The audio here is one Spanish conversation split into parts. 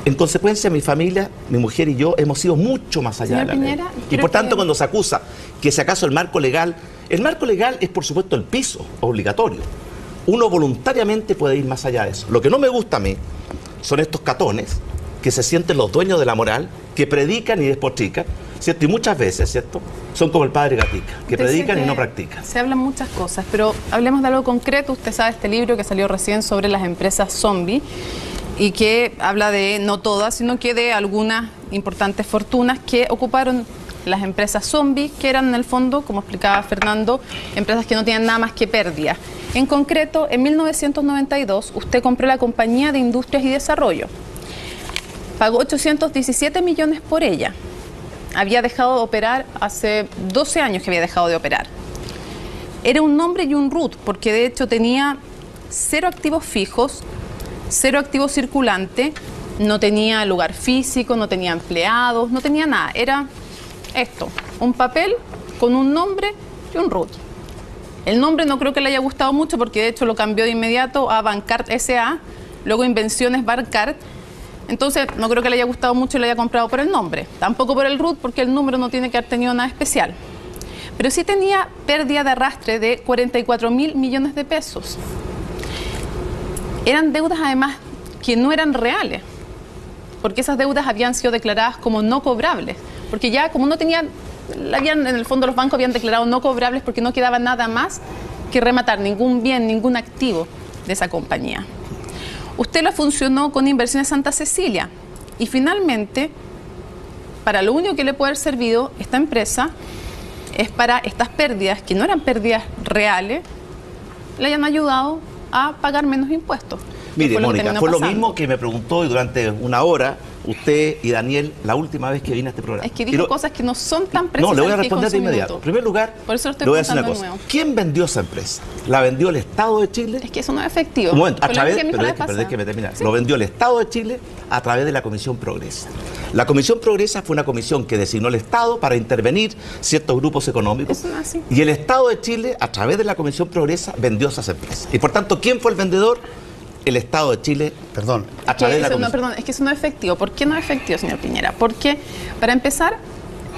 En consecuencia, mi familia, mi mujer y yo hemos ido mucho más allá de la ley. Y por tanto, cuando se acusa que si acaso el marco legal es por supuesto el piso obligatorio. Uno voluntariamente puede ir más allá de eso. Lo que no me gusta a mí son estos catones que se sienten los dueños de la moral, que predican y despotrican, ¿cierto? Y muchas veces, ¿cierto?, son como el padre Gatica, que predican y no practican. Se hablan muchas cosas, pero hablemos de algo concreto. Usted sabe este libro que salió recién sobre las empresas zombie y que habla de, no todas, sino que de algunas importantes fortunas que ocuparon las empresas zombie, que eran en el fondo, como explicaba Fernando, empresas que no tenían nada más que pérdidas. En concreto, en 1992, usted compró la Compañía de Industrias y Desarrollo. Pagó 817 millones por ella. Había dejado de operar hace 12 años que había dejado de operar. Era un nombre y un RUT, porque de hecho tenía 0 activos fijos, 0 activos circulantes, no tenía lugar físico, no tenía empleados, no tenía nada. Era esto, un papel con un nombre y un RUT. El nombre no creo que le haya gustado mucho porque de hecho lo cambió de inmediato a Bancard S.A., luego Invenciones Bancard. Entonces no creo que le haya gustado mucho y lo haya comprado por el nombre. Tampoco por el RUT porque el número no tiene que haber tenido nada especial. Pero sí tenía pérdida de arrastre de 44.000 millones de pesos. Eran deudas además que no eran reales, porque esas deudas habían sido declaradas como no cobrables, porque ya como no tenían, en el fondo los bancos habían declarado no cobrables porque no quedaba nada más que rematar, ningún bien, ningún activo de esa compañía. Usted la funcionó con Inversiones Santa Cecilia y finalmente, para lo único que le puede haber servido esta empresa es para estas pérdidas, que no eran pérdidas reales, le hayan ayudado a pagar menos impuestos. Mire, Mónica, fue lo mismo que me preguntó durante una hora usted y Daniel la última vez que vine a este programa. Es que dijo cosas que no son tan precisas. No, le voy a responder de inmediato. En primer lugar, por eso le voy a decir una cosa. ¿Quién vendió esa empresa? ¿La vendió el Estado de Chile? Es que eso no es efectivo. Un momento, déjeme terminar. ¿Sí? Lo vendió el Estado de Chile a través de la Comisión Progresa. La Comisión Progresa fue una comisión que designó el Estado para intervenir ciertos grupos económicos. Eso no es así. Y el Estado de Chile, a través de la Comisión Progresa, vendió esas empresas. Y por tanto, ¿quién fue el vendedor? El Estado de Chile, a través de la Comisión. Perdón, es que eso no es efectivo. ¿Por qué no es efectivo, señor Piñera? Porque, para empezar,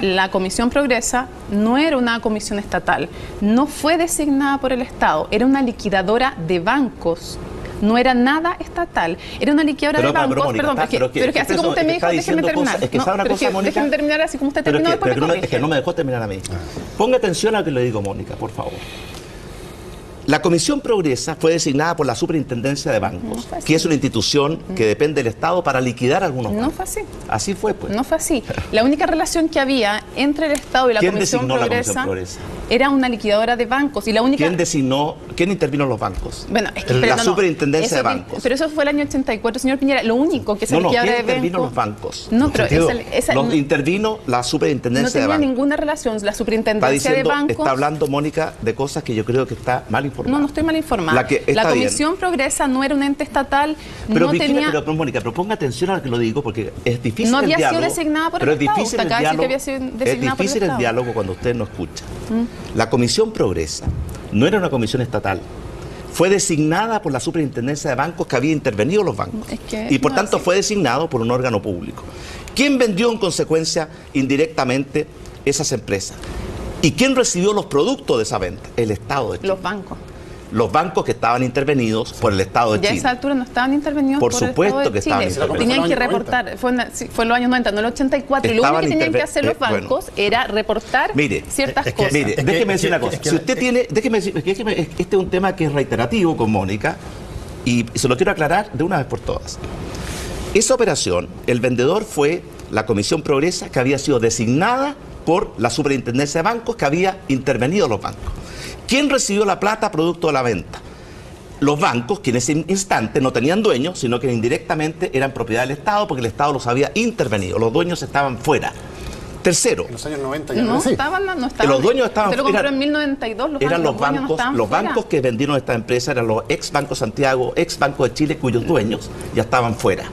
la Comisión Progresa no era una comisión estatal, no fue designada por el Estado, era una liquidadora de bancos. No era nada estatal, era una liquidadora de bancos. Perdón, pero es que así como usted me dijo, déjeme terminar. Déjeme terminar así como usted terminó. Es que no me dejó terminar a mí. Ponga atención a lo que le digo, Mónica, por favor. La Comisión Progresa fue designada por la Superintendencia de Bancos, que es una institución que depende del Estado para liquidar algunos bancos. No fue así. Así fue, pues. No fue así. La única relación que había entre el Estado y la Comisión Progresa era una liquidadora de bancos. Y la única... ¿Quién intervino en los bancos? Bueno, es que, la Superintendencia de Bancos. Pero eso fue el año 84, señor Piñera. Lo único que se liquidaba de bancos... ¿quién intervino en los bancos? No, pero intervino la Superintendencia de Bancos. No tenía ninguna relación. La Superintendencia de Bancos... Está hablando, Mónica, de cosas que yo creo que está mal informada. No estoy mal informada. La Comisión Progresa no era un ente estatal, pero Mónica, pero ponga atención a lo que lo digo, porque es difícil no el diálogo. No había sido designada por el Estado. Es difícil el diálogo cuando usted no escucha. La Comisión Progresa no era una comisión estatal. Fue designada por la Superintendencia de Bancos que había intervenido los bancos. Y por tanto fue designado por un órgano público. ¿Quién vendió en consecuencia indirectamente esas empresas? ¿Y quién recibió los productos de esa venta? El Estado de Chile. Los bancos. Los bancos que estaban intervenidos por el Estado de Chile. Ya a esa altura no estaban intervenidos por el Estado de Chile. Tenían que reportar, fue en los años 90, no en el 84. Y lo único que tenían que hacer los bancos era reportar ciertas cosas. Mire, déjeme decir una cosa. Si usted tiene, este es un tema que es reiterativo con Mónica y se lo quiero aclarar de una vez por todas. Esa operación, el vendedor fue la Comisión Progresa, que había sido designada por la Superintendencia de Bancos, que había intervenido los bancos. ¿Quién recibió la plata producto de la venta? Los bancos, que en ese instante no tenían dueños, sino que indirectamente eran propiedad del Estado, porque el Estado los había intervenido. Los dueños estaban fuera. Tercero. En los años 90 ya no estaban. Los dueños estaban fuera. Usted lo compró en 1092. Eran los bancos que vendieron esta empresa, eran los ex Banco Santiago, ex Banco de Chile, cuyos dueños ya estaban fuera.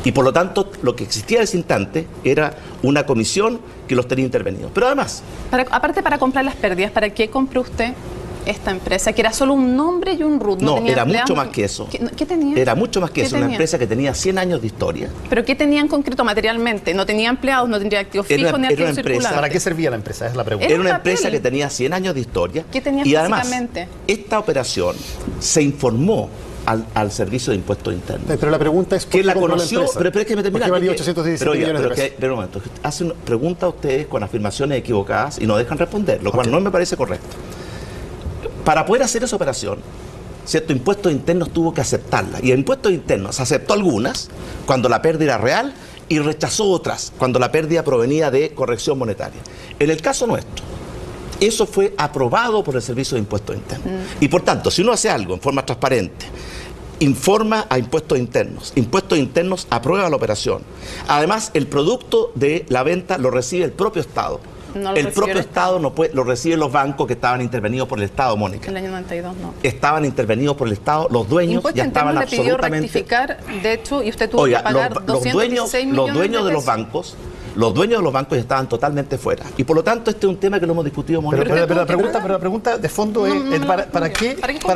Y por lo tanto, lo que existía en ese instante era una comisión que los tenía intervenidos. Pero además... Aparte, para comprar las pérdidas, ¿para qué compró usted esta empresa? Que era solo un nombre y un RUT. No, tenía era empleados, mucho más que eso. ¿Qué tenía? Era mucho más que eso, una tenía? empresa que tenía 100 años de historia. ¿Pero qué tenía en concreto materialmente? No tenía empleados, no tenía activos fijos ni activos circulantes. ¿Para qué servía la empresa? Es la pregunta. Era una empresa que tenía 100 años de historia. ¿Qué tenía y además, físicamente? esta operación se informó al Servicio de Impuestos Internos. Pero la pregunta es, ¿por que qué la compró conoció, empresa? pero es que me termina. ¿Por qué valía 817 millones de pesos? Pero un momento, hacen preguntas a ustedes con afirmaciones equivocadas y no dejan responder, lo cual no me parece correcto. Para poder hacer esa operación, ¿cierto? Impuestos Internos tuvo que aceptarla. Y Impuestos Internos aceptó algunas cuando la pérdida era real y rechazó otras cuando la pérdida provenía de corrección monetaria. En el caso nuestro, eso fue aprobado por el Servicio de Impuestos Internos. Y por tanto, si uno hace algo en forma transparente, informa a Impuestos Internos aprueba la operación. Además, el producto de la venta lo recibe el propio Estado. No lo el recibió propio Estado no puede, lo reciben los bancos que estaban intervenidos por el Estado, Mónica. En el año 92 no. Estaban intervenidos por el Estado, los dueños Impuestos ya estaban Internos le pidió absolutamente... rectificar, de hecho, y usted tuvo que pagar 216 millones los dueños de los pesos. bancos, los dueños de los bancos ya estaban totalmente fuera. Y por lo tanto, este es un tema que lo hemos discutido, Mónica. Pero la pregunta de fondo es, ¿para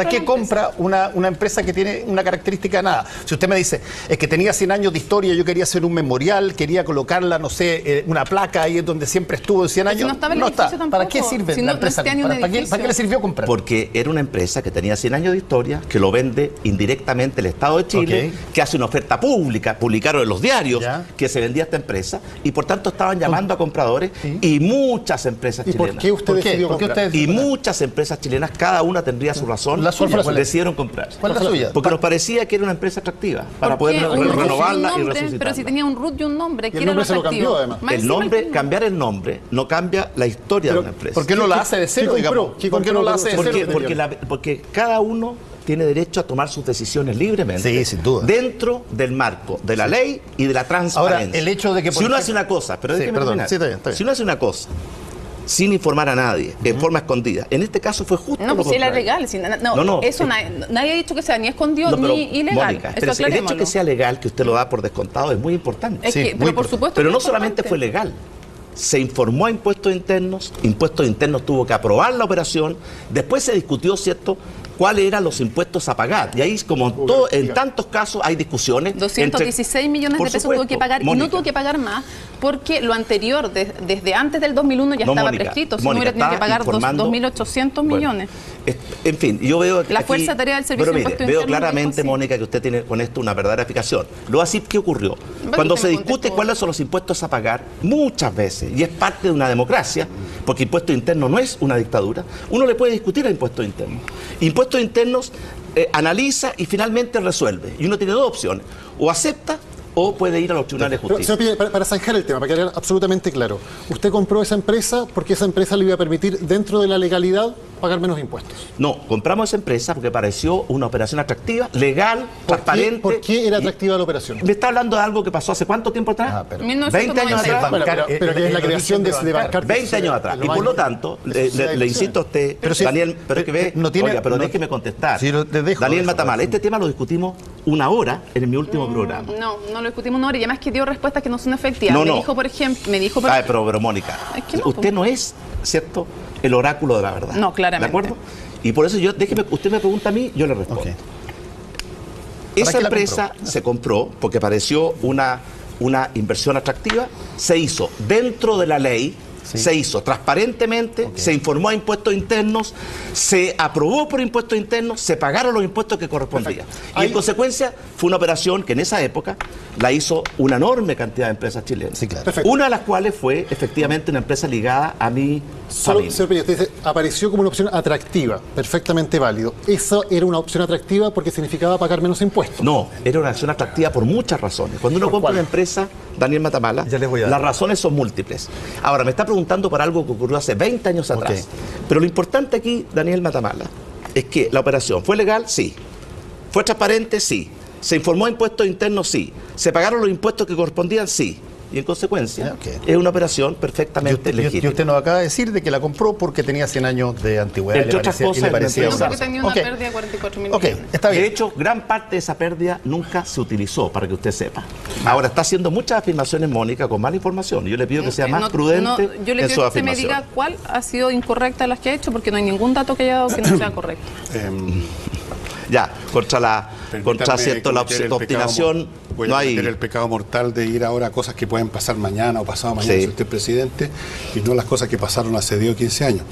qué compra una empresa que tiene una característica nada? Si usted me dice, es que tenía 100 años de historia, yo quería hacer un memorial, quería colocarla, no sé, una placa ahí es donde siempre estuvo en 100 años. Si no estaba el edificio tampoco. ¿Para qué sirve la empresa? ¿Para qué le sirvió comprar? Porque era una empresa que tenía 100 años de historia, que lo vende indirectamente el Estado de Chile, que hace una oferta pública, publicaron en los diarios que se vendía esta empresa, y por tanto estaban llamando a compradores y muchas empresas chilenas. ¿Por qué usted decidió comprar? Y muchas empresas chilenas, cada una tendría su razón, decidieron comprar. ¿Cuál es la suya? Porque nos parecía que era una empresa atractiva, para poder renovarla y resucitarla. Pero si tenía un RUT y un nombre, ¿qué era lo atractivo? Se lo cambió, además. El nombre, cambiar el nombre, no cambia la historia de una empresa. ¿Por qué no la hace de cero, digamos? ¿Por qué no la hace de cero? Porque cada uno tiene derecho a tomar sus decisiones libremente. Sí, sin duda. Dentro del marco de la ley y de la transparencia. Ahora, el hecho de que... Si uno hace una cosa, pero déjeme terminar. Si uno hace una cosa sin informar a nadie, en forma escondida, en este caso fue justo no, pues si era legal. Eso nadie ha dicho que sea ni escondido ni ilegal. Mónica, el hecho que sea legal, que usted lo da por descontado, es muy importante. Pero por supuesto. Pero no solamente fue legal. Se informó a Impuestos Internos tuvo que aprobar la operación, después se discutió, ¿cierto?, cuáles eran los impuestos a pagar. Y ahí, como en tantos casos, hay discusiones. 216 millones de pesos tuvo que pagar, Mónica, y no tuvo que pagar más porque lo anterior, desde antes del 2001, ya estaba prescrito. Si no hubiera tenido que pagar 2.800 millones. En fin, yo veo la fuerza de tarea del Servicio de Impuestos Internos. Veo claramente, Mónica, que usted tiene con esto una verdadera explicación. Luego, así, ¿qué ocurrió? Cuando se discute cuáles son los impuestos a pagar, muchas veces, y es parte de una democracia, porque Impuestos Internos no es una dictadura, uno le puede discutir a Impuestos Internos. Impuestos Internos analiza y finalmente resuelve. Y uno tiene dos opciones: o acepta o puede ir a los tribunales de justicia. Señor Piñera, para zanjar el tema, para quedar absolutamente claro, usted compró esa empresa porque esa empresa le iba a permitir, dentro de la legalidad, pagar menos impuestos. No, compramos esa empresa porque pareció una operación atractiva, legal, transparente. ¿Por qué era atractiva la operación? Me está hablando de algo que pasó hace ¿cuánto tiempo atrás? 20 años atrás. Pero que es la creación de Bancart. 20 años atrás. Y por lo tanto, le insisto a usted, Daniel, pero es que ve, pero déjeme contestar. Daniel Matamala, este tema lo discutimos una hora en mi último programa. No lo discutimos una hora y además que dio respuestas que no son efectivas. Me dijo, por ejemplo... pero Mónica, usted no es, ¿cierto?, el oráculo de la verdad. No, claramente. ¿De acuerdo? Y por eso usted me pregunta a mí, yo le respondo. Esa empresa se compró porque pareció una inversión atractiva, se hizo dentro de la ley, se hizo transparentemente, se informó a Impuestos Internos, se aprobó por Impuestos Internos, se pagaron los impuestos que correspondían. Y en consecuencia fue una operación que en esa época la hizo una enorme cantidad de empresas chilenas. Sí, claro. Una de las cuales fue efectivamente una empresa ligada a mi familia. Señor Piñera, usted dice, apareció como una opción atractiva, perfectamente válido. ¿Eso era una opción atractiva porque significaba pagar menos impuestos? No, era una opción atractiva por muchas razones. Cuando uno compra una empresa, Daniel Matamala, las razones son múltiples. Ahora, me está preguntando por algo que ocurrió hace 20 años atrás. Pero lo importante aquí, Daniel Matamala, es que la operación fue legal, sí. Fue transparente, sí. Se informó a Impuestos Internos, sí. Se pagaron los impuestos que correspondían, sí. y en consecuencia es una operación perfectamente legítima. Y usted nos acaba de decir de que la compró porque tenía 100 años de antigüedad. Entre otras cosas, no, porque tenía una pérdida de 44.000 millones. Está bien. De hecho, gran parte de esa pérdida nunca se utilizó, para que usted sepa. Ahora, está haciendo muchas afirmaciones, Mónica, con mala información. Yo le pido que sea más prudente yo le en pido sus que usted me afirmaciones. diga cuál ha sido incorrecta de las que ha hecho, porque no hay ningún dato que haya dado que no sea correcto. Ya, contra la obstinación voy no a hay... cometer el pecado mortal de ir ahora a cosas que pueden pasar mañana o pasado mañana si usted es presidente, y no las cosas que pasaron hace 10 o 15 años.